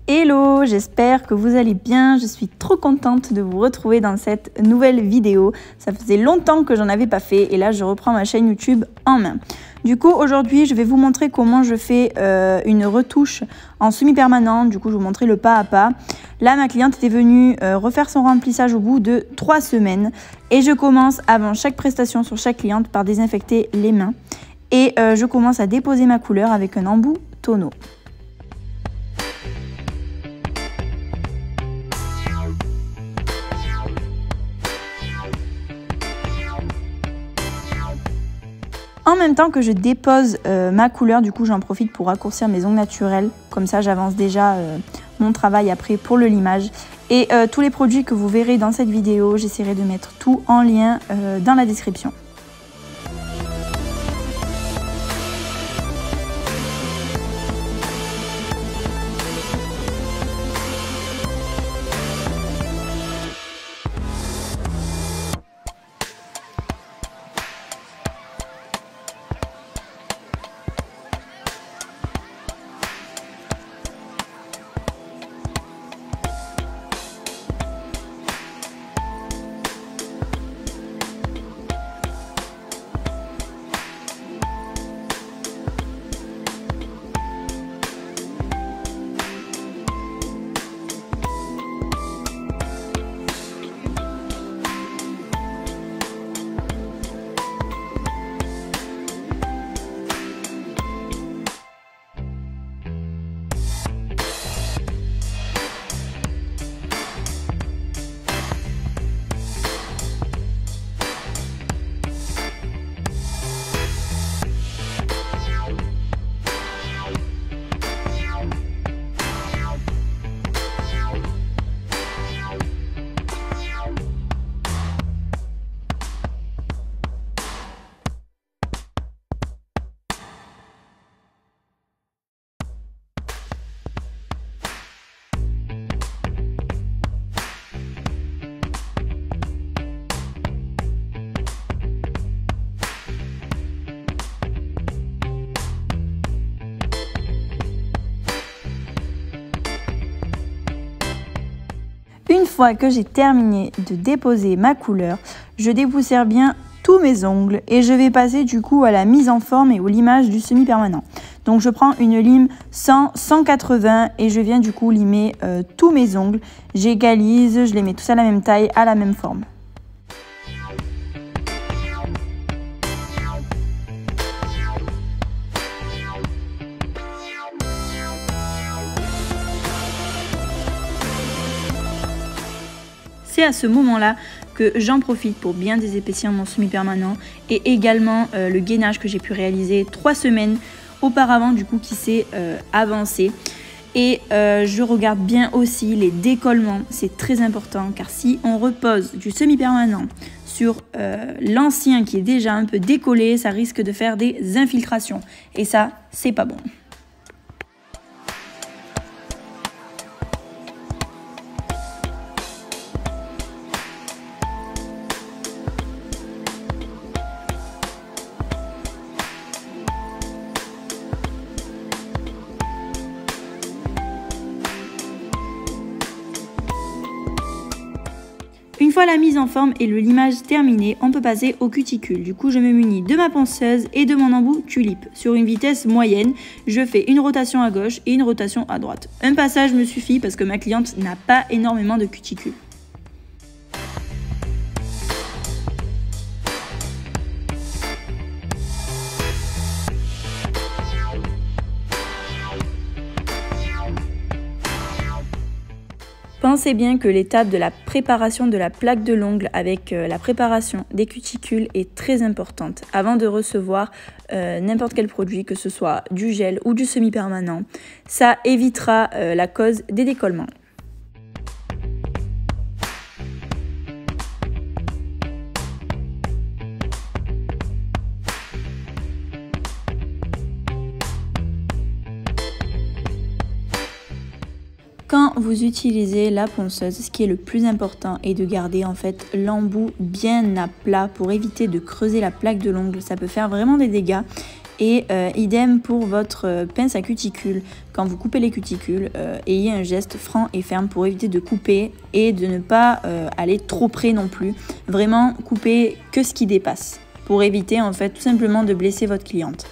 Hello, j'espère que vous allez bien. Je suis trop contente de vous retrouver dans cette nouvelle vidéo. Ça faisait longtemps que j'en avais pas fait et là je reprends ma chaîne YouTube en main. Du coup aujourd'hui je vais vous montrer comment je fais une retouche en semi-permanent. Du coup je vais vous montrer le pas à pas. Là ma cliente était venue refaire son remplissage au bout de 3 semaines. Et je commence avant chaque prestation sur chaque cliente par désinfecter les mains. Et je commence à déposer ma couleur avec un embout tonneau. En même temps que je dépose ma couleur, du coup j'en profite pour raccourcir mes ongles naturels. Comme ça j'avance déjà mon travail après pour le limage. Et tous les produits que vous verrez dans cette vidéo, j'essaierai de mettre tout en lien dans la description. Une fois que j'ai terminé de déposer ma couleur, je dépoussière bien tous mes ongles et je vais passer du coup à la mise en forme et au limage du semi-permanent. Donc je prends une lime 100-180 et je viens du coup limer tous mes ongles. J'égalise, je les mets tous à la même taille, à la même forme. C'est à ce moment-là que j'en profite pour bien désépaissir mon semi-permanent et également le gainage que j'ai pu réaliser 3 semaines auparavant du coup qui s'est avancé. Et je regarde bien aussi les décollements, c'est très important car si on repose du semi-permanent sur l'ancien qui est déjà un peu décollé, ça risque de faire des infiltrations et ça c'est pas bon. Une fois la mise en forme et le limage terminé, on peut passer au cuticule. Du coup, je me munis de ma ponceuse et de mon embout tulipe. Sur une vitesse moyenne, je fais une rotation à gauche et une rotation à droite. Un passage me suffit parce que ma cliente n'a pas énormément de cuticule. Pensez bien que l'étape de la préparation de la plaque de l'ongle avec la préparation des cuticules est très importante avant de recevoir n'importe quel produit, que ce soit du gel ou du semi-permanent. Ça évitera la cause des décollements. Quand vous utilisez la ponceuse, ce qui est le plus important est de garder en fait l'embout bien à plat pour éviter de creuser la plaque de l'ongle. Ça peut faire vraiment des dégâts Et idem pour votre pince à cuticule. Quand vous coupez les cuticules, ayez un geste franc et ferme pour éviter de couper et de ne pas aller trop près non plus. Vraiment couper que ce qui dépasse pour éviter en fait tout simplement de blesser votre cliente.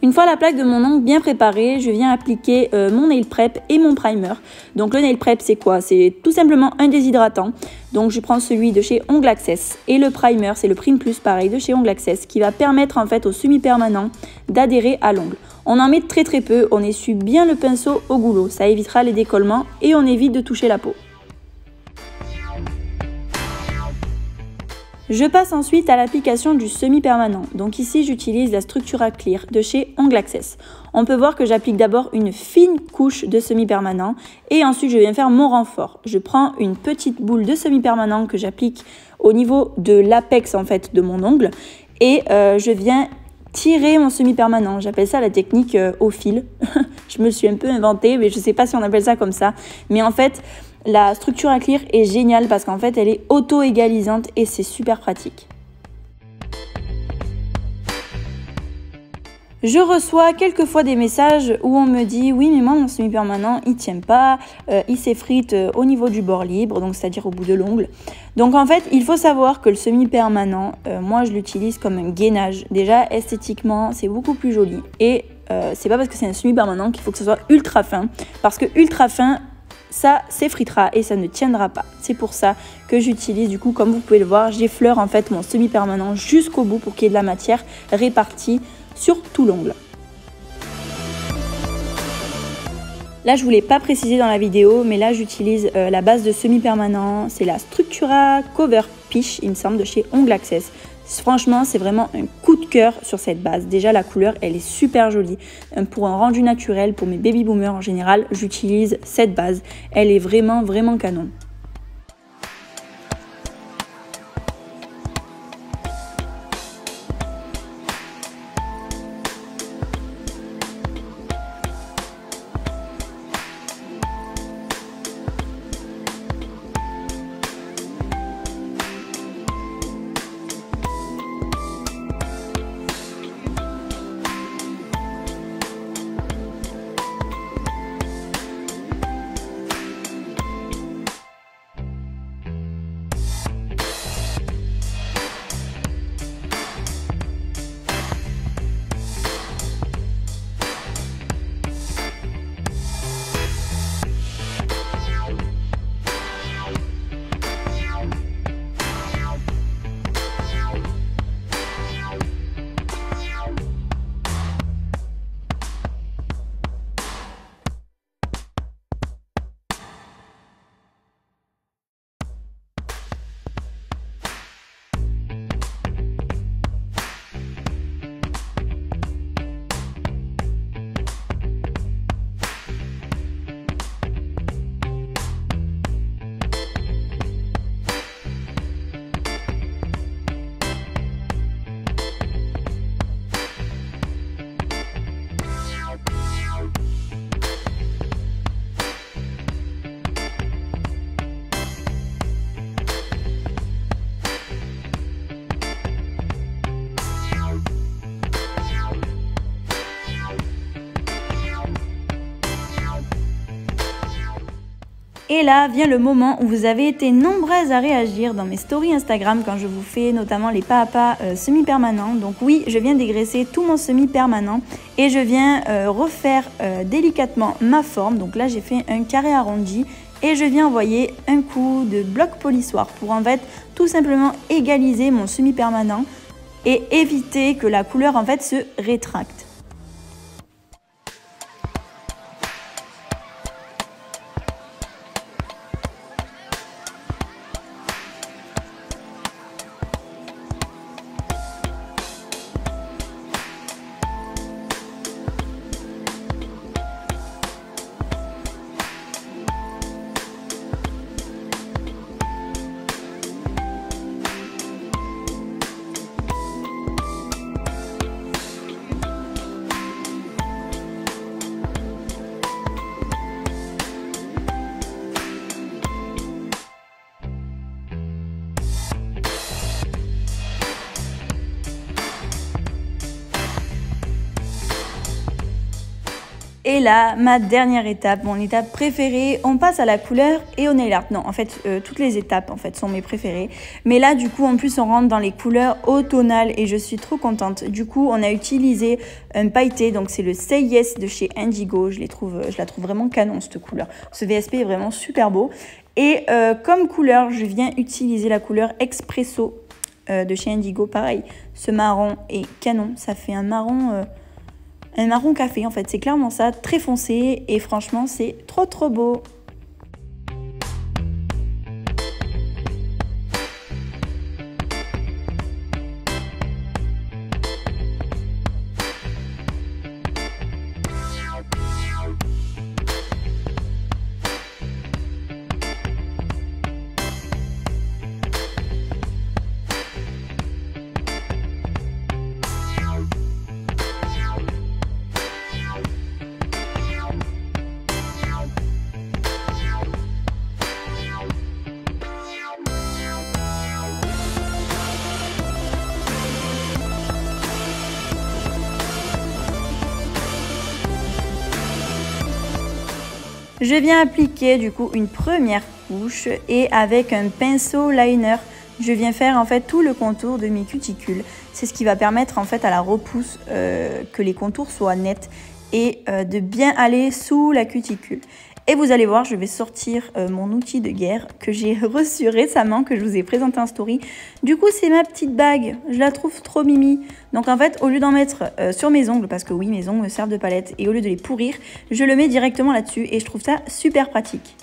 Une fois la plaque de mon ongle bien préparée, je viens appliquer mon nail prep et mon primer. Donc le nail prep c'est quoi? C'est tout simplement un déshydratant. Donc je prends celui de chez Ongle Access et le primer c'est le Prime Plus pareil de chez Ongle Access qui va permettre en fait au semi-permanent d'adhérer à l'ongle. On en met très peu, on essuie bien le pinceau au goulot, ça évitera les décollements et on évite de toucher la peau. Je passe ensuite à l'application du semi-permanent. Donc ici, j'utilise la Structura Clear de chez Ongle Access. On peut voir que j'applique d'abord une fine couche de semi-permanent et ensuite je viens faire mon renfort. Je prends une petite boule de semi-permanent que j'applique au niveau de l'apex en fait de mon ongle et je viens tirer mon semi-permanent. J'appelle ça la technique au fil. Je me suis un peu inventée, mais je ne sais pas si on appelle ça comme ça. Mais en fait, la Structura Clear est géniale parce qu'en fait, elle est auto-égalisante et c'est super pratique. Je reçois quelquefois des messages où on me dit « Oui, mais moi, mon semi-permanent, il tient pas, il s'effrite au niveau du bord libre, donc c'est-à-dire au bout de l'ongle. » Donc en fait, il faut savoir que le semi-permanent, moi, je l'utilise comme un gainage. Déjà, esthétiquement, c'est beaucoup plus joli. Et c'est pas parce que c'est un semi-permanent qu'il faut que ce soit ultra fin. Parce que ultra fin, ça s'effritera et ça ne tiendra pas. C'est pour ça que j'utilise, du coup, comme vous pouvez le voir, j'effleure en fait mon semi-permanent jusqu'au bout pour qu'il y ait de la matière répartie sur tout l'ongle. Là, je ne voulais pas préciser dans la vidéo, mais là, j'utilise la base de semi-permanent. C'est la Structura Cover Peach, il me semble, de chez Ongle Access. Franchement, c'est vraiment un coup de cœur sur cette base. Déjà, la couleur, elle est super jolie. Pour un rendu naturel, pour mes baby boomers en général, j'utilise cette base. Elle est vraiment, vraiment canon. Et là vient le moment où vous avez été nombreuses à réagir dans mes stories Instagram quand je vous fais notamment les pas à pas semi-permanents. Donc oui, je viens dégraisser tout mon semi-permanent et je viens refaire délicatement ma forme. Donc là j'ai fait un carré arrondi et je viens envoyer un coup de bloc polissoir pour en fait tout simplement égaliser mon semi-permanent et éviter que la couleur en fait se rétracte. Et là, ma dernière étape, mon étape préférée, on passe à la couleur et au nail art. Non, en fait, toutes les étapes en fait sont mes préférées. Mais là, du coup, en plus, on rentre dans les couleurs automnales et je suis trop contente. Du coup, on a utilisé un pailleté, donc c'est le Say Yes de chez Indigo. Je la trouve vraiment canon cette couleur. Ce VSP est vraiment super beau. Et comme couleur, je viens utiliser la couleur Expresso de chez Indigo. Pareil, ce marron est canon. Ça fait un marron café en fait, c'est clairement ça, très foncé et franchement c'est trop beau. Je viens appliquer du coup une première couche et avec un pinceau liner, je viens faire en fait tout le contour de mes cuticules. C'est ce qui va permettre en fait à la repousse que les contours soient nets et de bien aller sous la cuticule. Et vous allez voir, je vais sortir mon outil de guerre que j'ai reçu récemment, que je vous ai présenté en story. Du coup, c'est ma petite bague. Je la trouve trop mimi. Donc en fait, au lieu d'en mettre sur mes ongles, parce que oui, mes ongles me servent de palette, et au lieu de les pourrir, je le mets directement là-dessus et je trouve ça super pratique.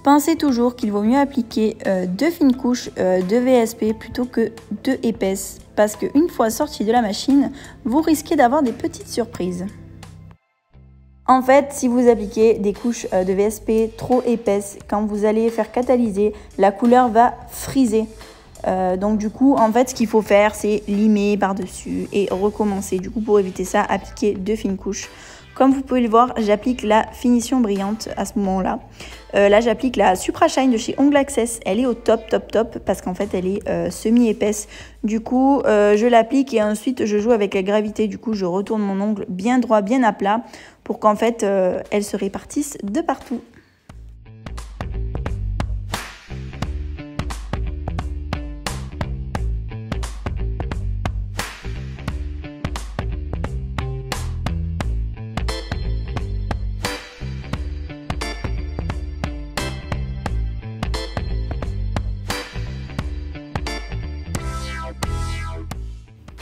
Pensez toujours qu'il vaut mieux appliquer 2 fines couches de VSP plutôt que 2 épaisses parce qu'une fois sorti de la machine, vous risquez d'avoir des petites surprises. En fait, si vous appliquez des couches de VSP trop épaisses, quand vous allez faire catalyser, la couleur va friser. Donc du coup, en fait, ce qu'il faut faire, c'est limer par-dessus et recommencer. Du coup, pour éviter ça, appliquer 2 fines couches. Comme vous pouvez le voir, j'applique la finition brillante à ce moment-là. Là, j'applique la Supra Shine de chez Ongle Access. Elle est au top parce qu'en fait, elle est semi-épaisse. Du coup, je l'applique et ensuite, je joue avec la gravité. Du coup, je retourne mon ongle bien droit, bien à plat pour qu'en fait, elle se répartisse de partout.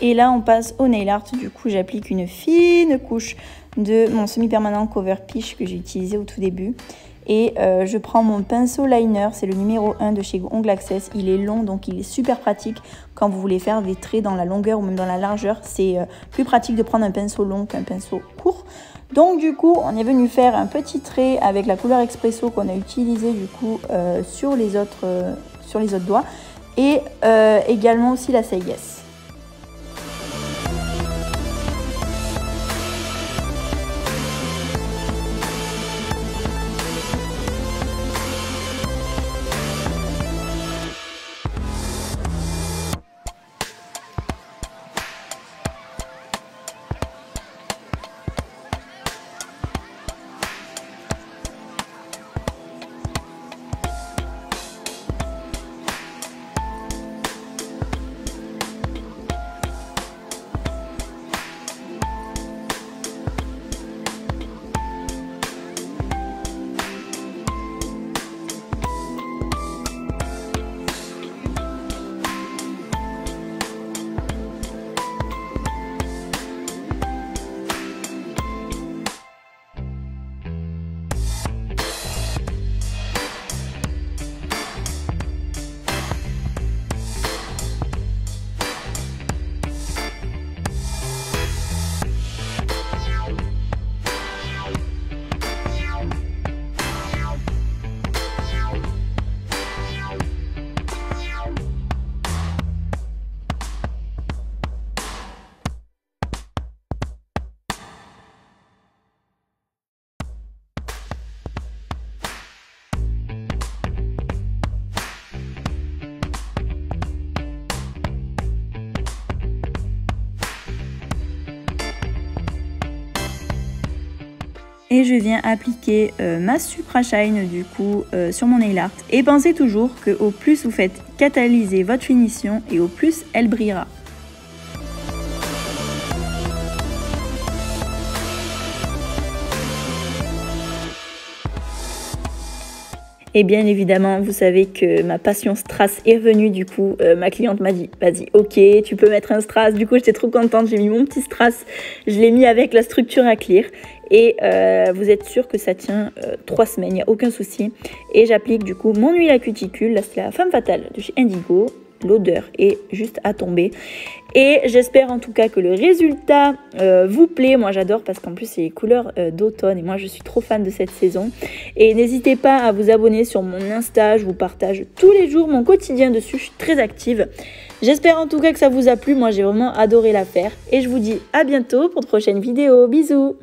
Et là, on passe au nail art. Du coup, j'applique une fine couche de mon semi-permanent Cover Peach que j'ai utilisé au tout début. Et je prends mon pinceau liner, c'est le numéro 1 de chez Ongle Access. Il est long, donc il est super pratique quand vous voulez faire des traits dans la longueur ou même dans la largeur. C'est plus pratique de prendre un pinceau long qu'un pinceau court. Donc du coup, on est venu faire un petit trait avec la couleur Expresso qu'on a utilisé du coup sur les autres doigts. Et également aussi la Say Yes. Et je viens appliquer ma Supra Shine du coup sur mon nail art. Et pensez toujours que au plus vous faites catalyser votre finition et au plus elle brillera. Et bien évidemment, vous savez que ma passion strass est revenue. Du coup, ma cliente m'a dit, vas-y, ok, tu peux mettre un strass. Du coup, j'étais trop contente. J'ai mis mon petit strass. Je l'ai mis avec la structure à clear. Et vous êtes sûr que ça tient 3 semaines, il n'y a aucun souci. Et j'applique du coup mon huile à cuticule. Là, c'est la Femme Fatale de chez Indigo. L'odeur est juste à tomber. Et j'espère en tout cas que le résultat vous plaît. Moi j'adore parce qu'en plus c'est les couleurs d'automne et moi je suis trop fan de cette saison. Et n'hésitez pas à vous abonner sur mon Insta, je vous partage tous les jours mon quotidien dessus, je suis très active. J'espère en tout cas que ça vous a plu, moi j'ai vraiment adoré la faire. Et je vous dis à bientôt pour de prochaines vidéos, bisous.